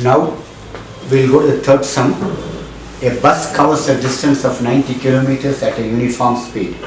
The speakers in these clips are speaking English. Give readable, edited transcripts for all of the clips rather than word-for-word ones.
Now we'll go to the third sum. A bus covers a distance of 90 kilometers at a uniform speed.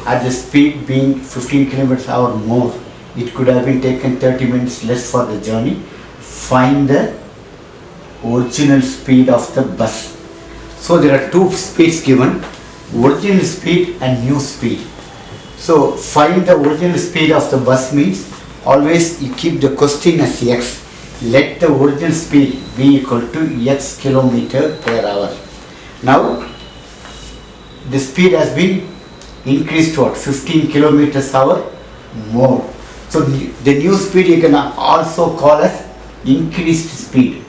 At the speed being 15 kilometers per hour more, it could have been taken 30 minutes less for the journey. Find the original speed of the bus. So there are two speeds given, original speed and new speed. So find the original speed of the bus means always you keep the question as x. Let the original speed be equal to x kilometer per hour. Now the speed has been increased to what? 15 kilometers per hour more. So the new speed you can also call as increased speed.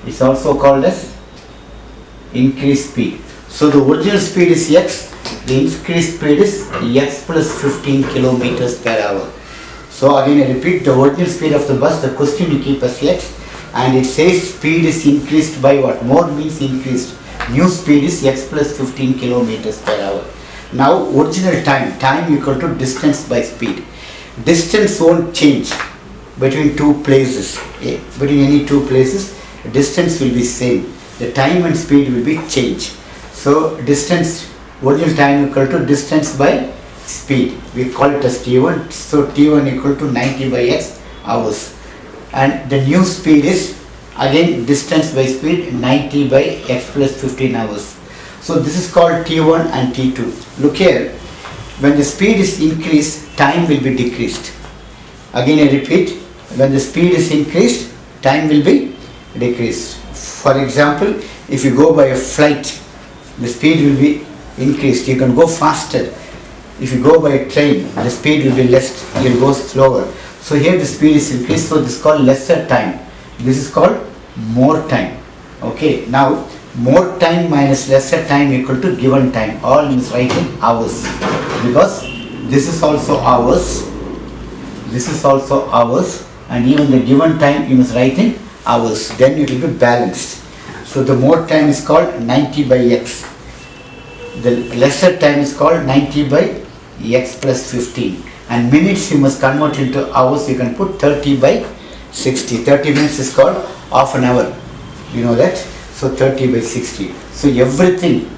It's also called as increased speed. So the original speed is x, the increased speed is x plus 15 kilometers per hour. So again I repeat, the original speed of the bus, the question you keep as x, and it says speed is increased by what? More means increased. New speed is x plus 15 kilometers per hour. Now original time, time equal to distance by speed. Distance won't change between two places. Okay? Between any two places, distance will be same. The time and speed will be changed. So distance, original time equal to distance by speed. We call it as t1. So t1 equal to 90 by x hours. And the new speed is again distance by speed 90 by x plus 15 hours. So this is called t1 and t2. Look here, when the speed is increased, time will be decreased. Again I repeat, when the speed is increased, time will be decreased. For example, if you go by a flight, the speed will be increased. You can go faster. If you go by a train, the speed will be less. You will go slower. So here the speed is increased. So this is called lesser time. This is called more time. Okay. Now more time minus lesser time equal to given time. All is right in hours, because this is also hours. This is also hours, and even the given time you must write in hours. Then it will be balanced. So the more time is called 90 by x. The lesser time is called 90 by x plus 15. And minutes you must convert into hours. You can put 30 by 60. 30 minutes is called half an hour. You know that? So 30 by 60. So everything,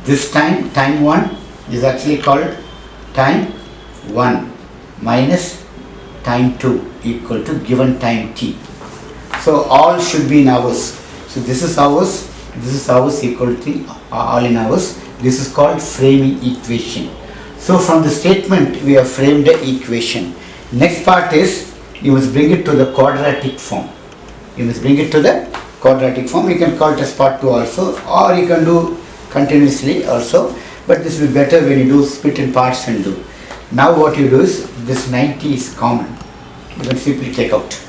this time, time 1 is actually called time 1 minus time 2 equal to given time t. So all should be in hours. So this is hours equal to all in hours. This is called framing equation. So from the statement we have framed the equation. Next part is you must bring it to the quadratic form. You must bring it to the quadratic form. You can call it as part 2 also, or you can do continuously also, but this will be better when you do split in parts and do. Now what you do is, this 90 is common. You can simply take out.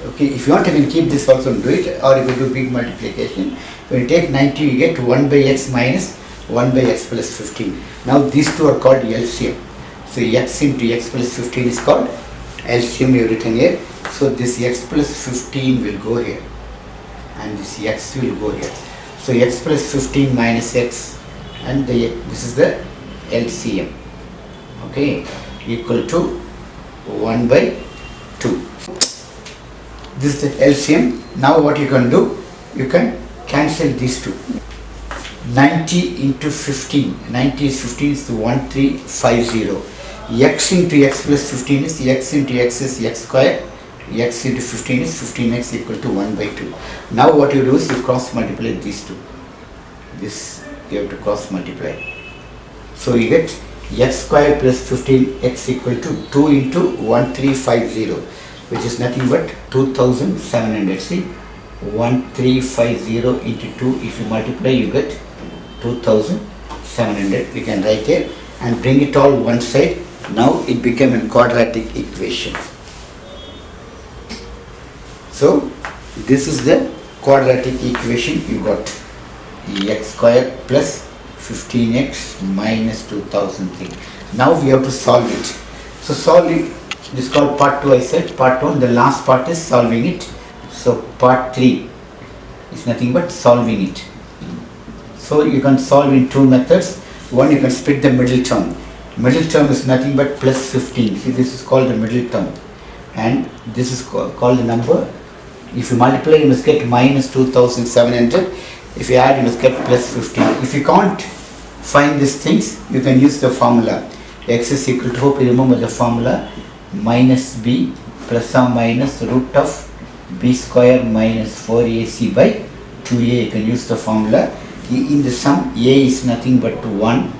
Okay, if you want you can keep this also and do it, or if you do big multiplication, when you take 90 you get 1 by x minus 1 by x plus 15. Now these two are called LCM. So x into x plus 15 is called LCM, you have written here. So this x plus 15 will go here, and this x will go here. So x plus 15 minus x, and this is the LCM. Okay, equal to 1 by 2. This is the LCM. Now what you can do, you can cancel these two. 90 into 15, 90 is 15 is 1350. X into x plus 15 is x into x is x square, x into 15 is 15x equal to 1 by 2. Now what you do is you cross multiply these two. This you have to cross multiply. So you get x square plus 15x equal to 2 into 1350, which is nothing but 2700. See, 1350 into 2, if you multiply you get 2700. We can write here and bring it all one side. Now it became a quadratic equation. So this is the quadratic equation. You got x square plus 15x minus 2003. Now we have to solve it. So solve it. This is called part 2. I said part 1. The last part is solving it. So part 3 is nothing but solving it. So you can solve in two methods. One, you can split the middle term. Middle term is nothing but plus 15. See, this is called the middle term. and this is called the number. If you multiply, you must get minus 2700. If you add, you must get plus 15. If you can't find these things, you can use the formula. X is equal to, hope you remember the formula, minus b plus or minus root of b square minus 4ac by 2a. You can use the formula. In the sum, a is nothing but 1,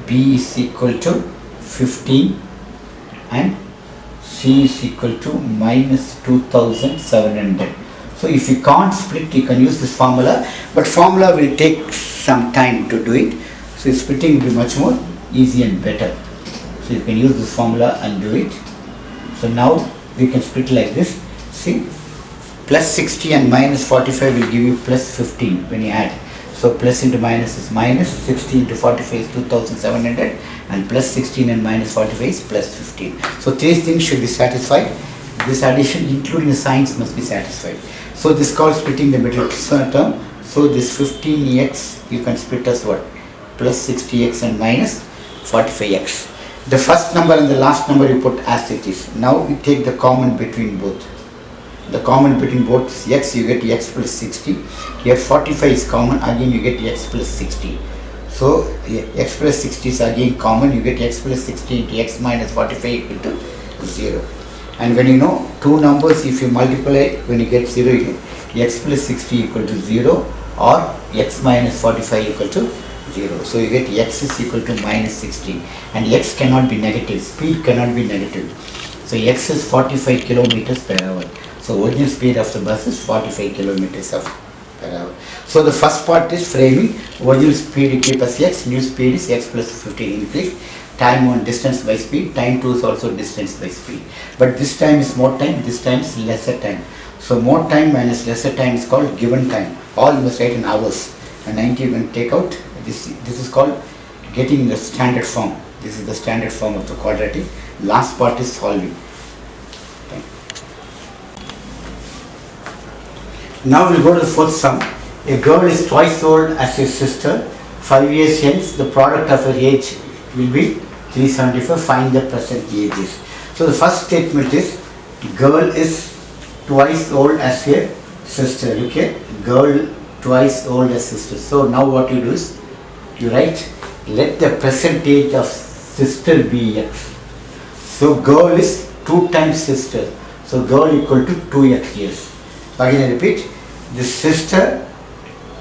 b is equal to 15, and c is equal to minus 2700. So if you can't split, you can use this formula, but formula will take some time to do it. So splitting will be much more easy and better. So you can use this formula and do it. So now we can split like this. See, plus 60 and minus 45 will give you plus 15 when you add. So plus into minus is minus, 60 into 45 is 2700, and plus 16 and minus 45 is plus 15. So three things should be satisfied. This addition including the signs must be satisfied. So this is called splitting the middle term. So this 15x you can split as what? Plus 60x and minus 45x. The first number and the last number you put as it is. Now you take the common between both. The common between both is x, you get x plus 60. Here 45 is common, again you get x plus 60. So x plus 60 is again common, you get x plus 60 into x minus 45 equal to 0. And when you know two numbers, if you multiply, when you get 0, you get x plus 60 equal to 0 or x minus 45 equal to 0. So you get x is equal to minus 60, and x cannot be negative, speed cannot be negative. So x is 45 kilometers per hour. So original speed of the bus is 45 kilometers per hour. So the first part is framing. Original speed you keep as x, new speed is x plus 15 increase. Time 1 distance by speed, time 2 is also distance by speed. But this time is more time, this time is lesser time. So more time minus lesser time is called given time. All you must write in hours. And 90 you can take out. This is called getting the standard form. This is the standard form of the quadratic. Last part is solving. Now we'll go to the fourth sum. A girl is twice old as his sister. 5 years hence, the product of her age will be 375. Find the present ages. So the first statement is girl is twice old as her sister. Okay, girl twice old as sister. So now what you do is you write, let the present age of sister be x. So girl is 2 times sister. So girl equal to 2x years. Again I repeat, this sister,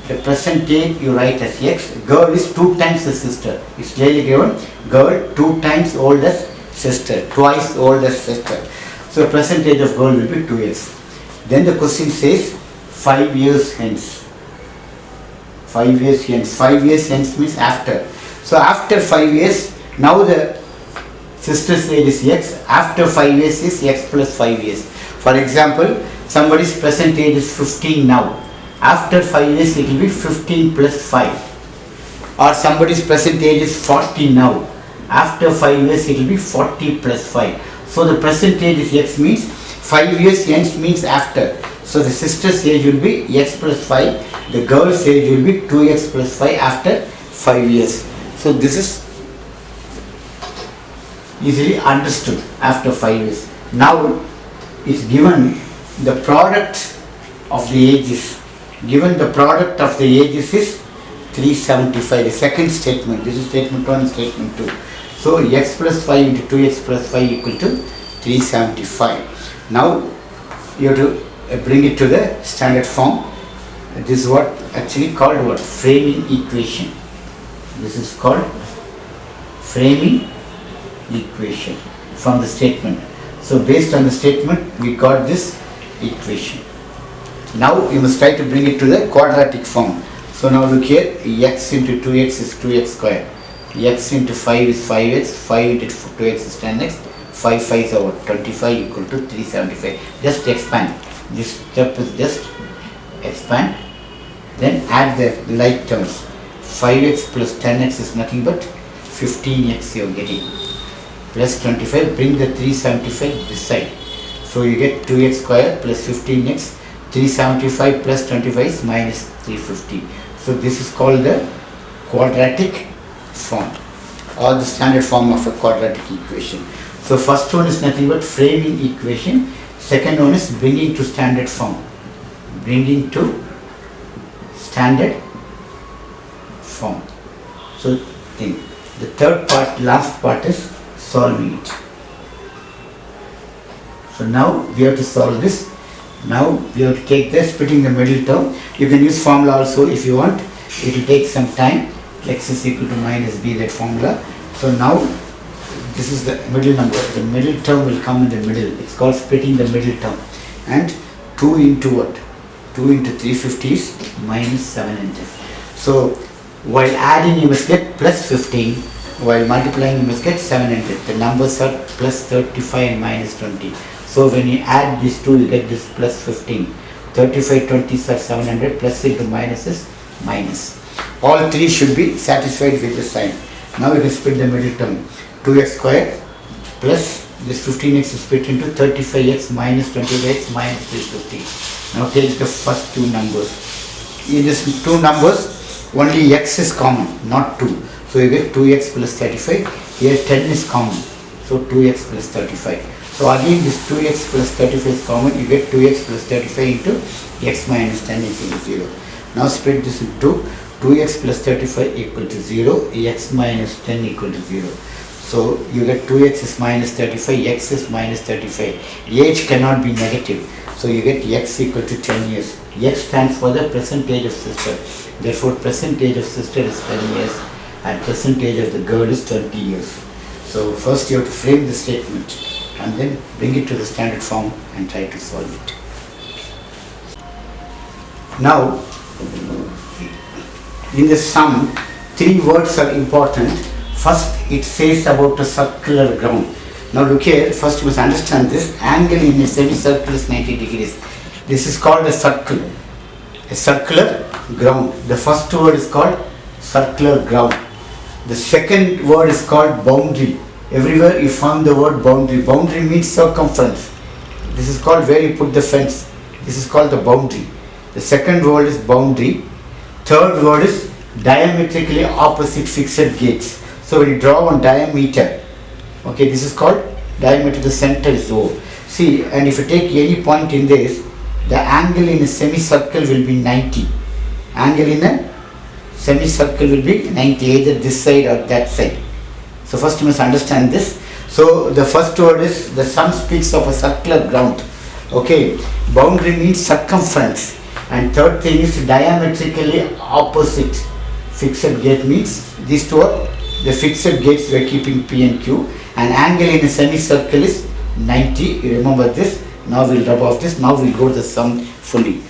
the present age you write as x. Girl is 2 times the sister. It's clearly given. Girl 2 times old as sister, twice old as sister. So present age of girl will be 2 years. Then the question says 5 years hence. 5 years hence. 5 years hence means after. So after 5 years, now the sister's age is x. After 5 years is x plus 5 years. For example, somebody's present age is 15 now. After 5 years it will be 15 plus 5. Or somebody's present age is 40 now. After 5 years it will be 40 plus 5. So the present age is x means 5 years hence means after. So the sister's age will be x plus 5. The girl's age will be 2x plus 5 after 5 years. So this is easily understood after 5 years. Now it's given the product of the ages. Given the product of the ages is 375. The second statement. This is statement 1 and statement 2. So x plus 5 into 2x plus 5 equal to 375. Now you have to bring it to the standard form. This is what actually called what? Framing equation. This is called framing equation from the statement. So based on the statement we got this equation. Now you must try to bring it to the quadratic form. So now look here, x into 2x is 2x square, x into 5 is 5x, 5 into 2x is 10x, 5 5 is over 25 equal to 375. Just expand. This step is just expand. Then add the like terms. 5x plus 10x is nothing but 15x you are getting. Plus 25, bring the 375 this side. So you get 2x square plus 15x. 375 plus 25 is minus 350. So this is called the quadratic form or the standard form of a quadratic equation. So first one is nothing but framing equation. Second one is bringing to standard form. Bringing to standard form. So think. The third part, last part is solving it. So now we have to solve this. Now we have to take this, splitting the middle term. You can use formula also if you want. It will take some time. X is equal to minus b, that formula. So now this is the middle number. The middle term will come in the middle. It's called splitting the middle term. And 2 into what? 2 into 350 is minus 700. So while adding you must get plus 15. While multiplying you must get 700. The numbers are plus 35 and minus 20. So when you add these two, you get this plus 15. 35 20s are 700, plus into minus is minus. All three should be satisfied with the sign. Now we can split the middle term. 2x squared plus this 15x is split into 35x minus 25x minus 350. Now take the first two numbers. In these two numbers, only x is common, not 2. So you get 2x plus 35. Here 10 is common. So 2x plus 35. So again this 2x plus 35 is common. You get 2x plus 35 into x minus 10 is equal to 0. Now split this into 2x plus 35 equal to 0. X minus 10 equal to 0. So you get 2x is minus 35. X is minus 35. Age cannot be negative. So you get x equal to 10 years. X stands for the present age of sister. Therefore present age of sister is 10 years. And present age of the girl is 20 years. So first you have to frame the statement and then bring it to the standard form and try to solve it. Now in the sum, 3 words are important. First it says about a circular ground. Now look here, first you must understand this. Angle in a semicircle is 90 degrees. This is called a circle. A circular ground. The first word is called circular ground. The second word is called boundary. Everywhere you find the word boundary. Boundary means circumference. This is called where you put the fence. This is called the boundary. The second word is boundary. Third word is diametrically opposite fixed gates. So when you draw one diameter, okay, this is called diameter, the center is O. See, and if you take any point in this, the angle in a semicircle will be 90. Angle in a semicircle will be 90, either this side or that side. So first you must understand this. So the first word is, the sum speaks of a circular ground. Okay, boundary means circumference. And third thing is diametrically opposite fixed gate means these two are the fixed gates we are keeping P and Q. And angle in a semicircle is 90. You remember this. Now we'll rub off this. Now we'll go to the sum fully.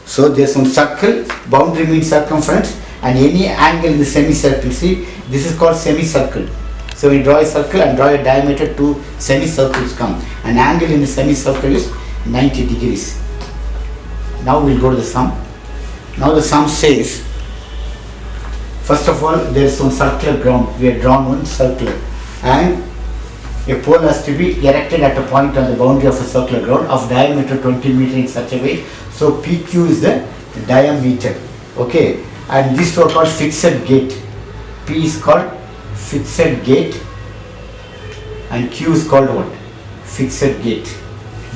So there's one circle, boundary means circumference, and any angle in the semicircle. See, this is called semicircle. So when you draw a circle and draw a diameter, two semicircles come. An angle in the semicircle is 90 degrees. Now we'll go to the sum. Now the sum says, first of all, there is one circular ground. We have drawn one circle, and a pole has to be erected at a point on the boundary of a circular ground of diameter 20 meter in such a way. So PQ is the diameter. Okay, and these two are called fixed gate. P is called fixed gate and Q is called what? Fixed gate.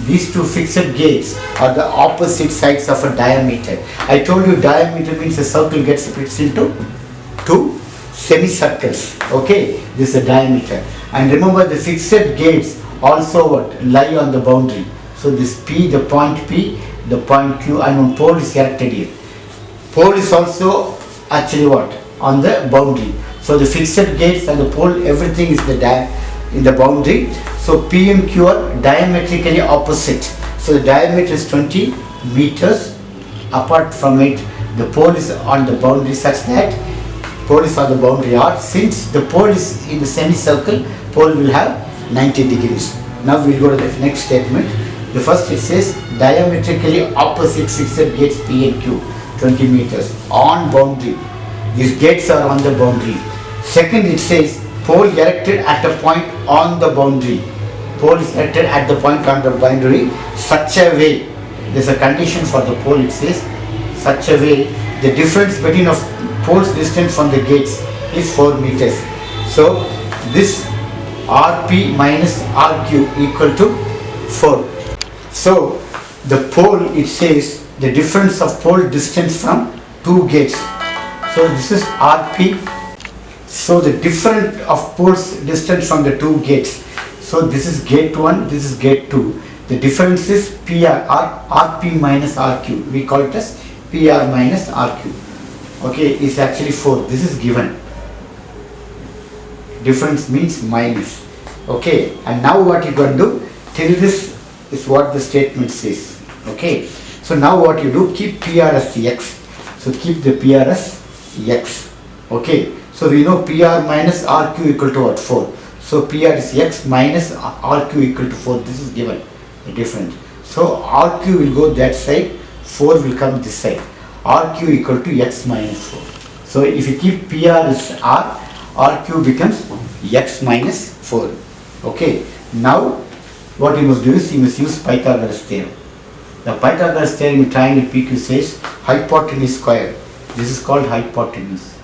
These two fixed gates are the opposite sides of a diameter. I told you diameter means a circle gets split into two semicircles. Okay, this is a diameter. And remember the fixed gates also what? Lie on the boundary. So this P, the point P, the point Q, and one pole is erected here. Pole is also actually what? On the boundary. So the fixed gates and the pole, everything is in the boundary. So P and Q are diametrically opposite. So the diameter is 20 meters. Apart from it, the pole is on the boundary such that pole is on the boundary, or since the pole is in the semicircle, pole will have 90 degrees. Now we'll go to the next statement. The first it says diametrically opposite fixed gates P and Q, 20 meters on boundary. These gates are on the boundary. Second it says pole erected at a point on the boundary. Pole is erected at the point on the boundary such a way. There's a condition for the pole. It says such a way the difference between of pole's distance from the gates is 4 meters. So this Rp minus Rq equal to 4. So the pole, it says the difference of pole distance from two gates. So this is Rp. So the difference of poles distance from the two gates. So this is gate 1, this is gate 2. The difference is PR or Rp minus Rq. We call it as PR minus Rq. Okay, it's actually 4. This is given. Difference means minus. Okay, and now what you going to do? Till this is what the statement says. Okay, so now what you do? Keep PR as x. So keep the PR as x. Okay, so we know PR minus RQ equal to what? 4. So PR is x minus RQ equal to 4. This is given. The difference. So RQ will go that side. 4 will come this side. RQ equal to x minus 4. So if you keep PR as R, RQ becomes x minus 4. Okay. Now what you must do is you must use Pythagoras theorem. The Pythagoras theorem in triangle PQ says hypotenuse square. This is called hypotenuse.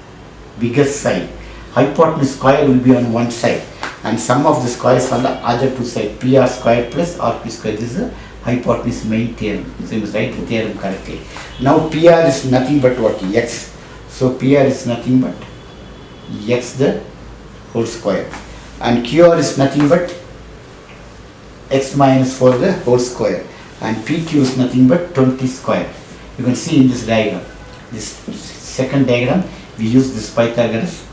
Biggest side. Hypotenuse square will be on one side and sum of the squares on the other two sides. PR square plus RQ square. This is a hypotenuse main theorem. So you must write the theorem correctly. Now PR is nothing but what? X. So PR is nothing but x the whole square. And QR is nothing but x minus 4 the whole square. And PQ is nothing but 20 square. You can see in this diagram. This second diagram, we use this Pythagoras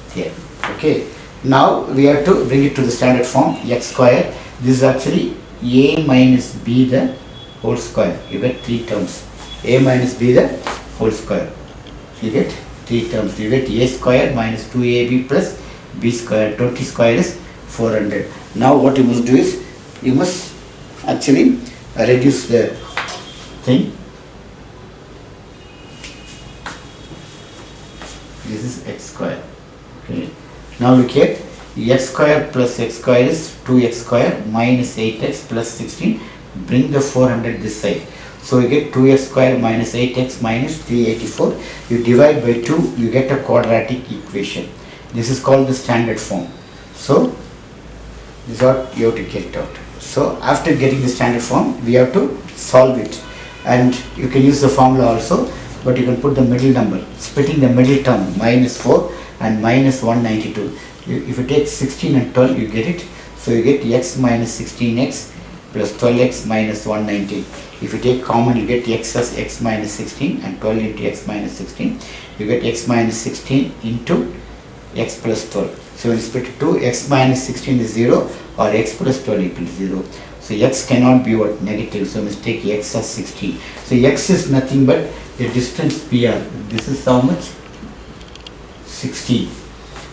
theorem. Okay. Now we have to bring it to the standard form, x square. This is actually a minus b the whole square. You get 3 terms. A minus b the whole square. You get 3 terms. You get a square minus 2ab plus b square. 20 square is 400. Now what you must do is, you must actually reduce the thing. This is x square. Okay. Now we get x square plus x square is 2x square minus 8x plus 16. Bring the 400 this side. So you get 2x square minus 8x minus 384. You divide by 2, you get a quadratic equation. This is called the standard form. So this is what you have to get out. So after getting the standard form, we have to solve it. And you can use the formula also, but you can put the middle number. Splitting the middle term, minus 4 and minus 192. If you take 16 and 12, you get it. So you get x minus 16x plus 12x minus 190. If you take common, you get x as x minus 16 and 12 into x minus 16. You get x minus 16 into x plus 12. So when you split 2, x minus 16 is 0 or x plus 12 equals 0. So x cannot be what? Negative. So we must take x as 16. So x is nothing but the distance PR. This is how much? 16.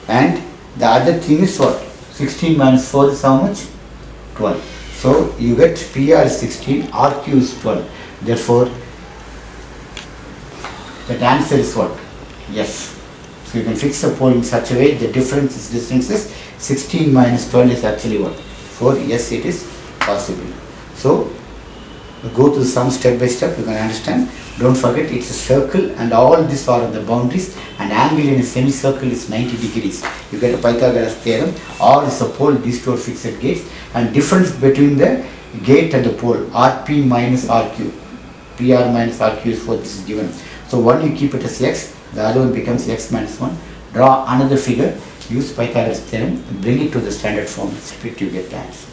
And the other thing is what? 16 minus 4 is how much? 12. So you get PR is 16, RQ is 12. Therefore, that answer is what? Yes. So you can fix the pole in such a way the distance is 16 minus 12 is actually what? 4. Yes, it is possible. So go to the sum step by step, you can understand. Don't forget it's a circle and all these are the boundaries, and angle in a semicircle is 90 degrees. You get a Pythagoras theorem. R is a pole, these two are fixed gates, and difference between the gate and the pole, Rp minus Rq. PR minus Rq is 4, this is given. So one you keep it as x, the other one becomes x minus 1. Draw another figure, use Pythagoras theorem, bring it to the standard form, split, you get the answer.